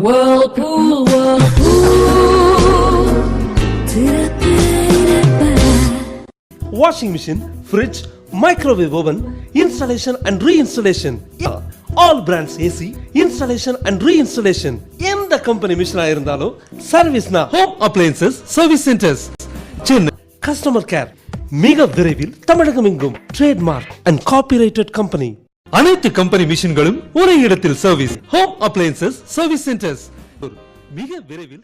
Whirlpool, washing machine, fridge, microwave oven, installation and reinstallation. All brands AC, installation and reinstallation. எந்த company மிஷினா இருந்தாலும் சர்வீஸ்னா home appliances service centres Chennai. Customer care மிக விரைவில் தமிழகம் எங்கும் ட்ரேட்மார்க் அண்ட் காப்பிரைட்டட் கம்பெனி. அனைத்து கம்பெனி மிஷின்களும் ஒரே இடத்தில் service. Home appliances service centres மிக விரைவில்.